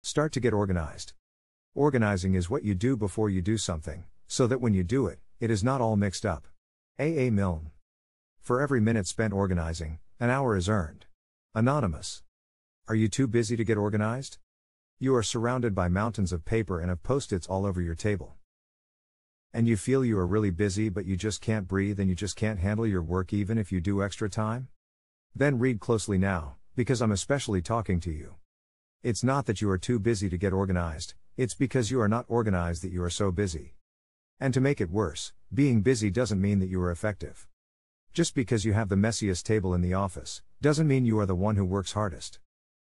Start to get organized. Organizing is what you do before you do something, so that when you do it, it is not all mixed up. A.A.Milne. For every minute spent organizing, an hour is earned. Anonymous. Are you too busy to get organized? You are surrounded by mountains of paper and of post-its all over your table. And you feel you are really busy, but you just can't breathe and you just can't handle your work even if you do extra time? Then read closely now, because I'm especially talking to you. It's not that you are too busy to get organized, it's because you are not organized that you are so busy. And to make it worse, being busy doesn't mean that you are effective. Just because you have the messiest table in the office, doesn't mean you are the one who works hardest.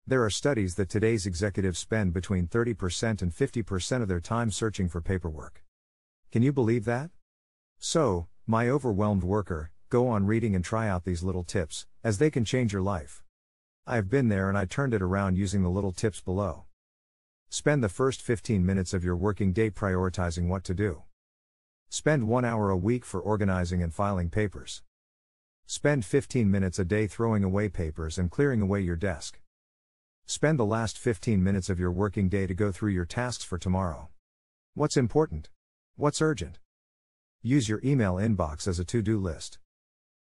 There are studies that today's executives spend between 30% and 50% of their time searching for paperwork. Can you believe that? So, my overwhelmed worker, go on reading and try out these little tips, as they can change your life. I have been there and I turned it around using the little tips below. Spend the first 15 minutes of your working day prioritizing what to do. Spend 1 hour a week for organizing and filing papers. Spend 15 minutes a day throwing away papers and clearing away your desk. Spend the last 15 minutes of your working day to go through your tasks for tomorrow. What's important? What's urgent? Use your email inbox as a to-do list.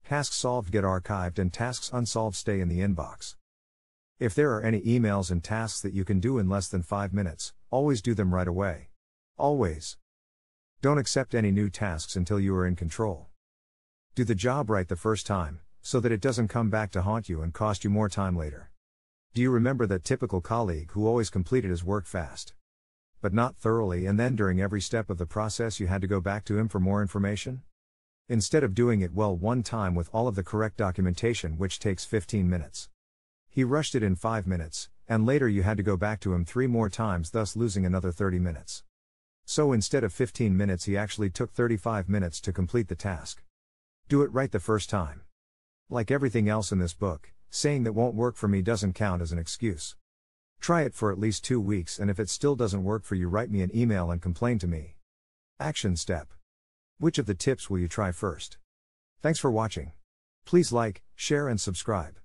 Tasks solved get archived and tasks unsolved stay in the inbox. If there are any emails and tasks that you can do in less than 5 minutes, always do them right away. Always. Don't accept any new tasks until you are in control. Do the job right the first time, so that it doesn't come back to haunt you and cost you more time later. Do you remember that typical colleague who always completed his work fast, but not thoroughly, and then during every step of the process you had to go back to him for more information? Instead of doing it well one time with all of the correct documentation, which takes 15 minutes. He rushed it in 5 minutes, and later you had to go back to him 3 more times, thus losing another 30 minutes. So instead of 15 minutes he actually took 35 minutes to complete the task. Do it right the first time. Like everything else in this book, saying that won't work for me doesn't count as an excuse. Try it for at least 2 weeks, and if it still doesn't work for you, write me an email and complain to me. Action step. Which of the tips will you try first? Thanks for watching. Please like, share and subscribe.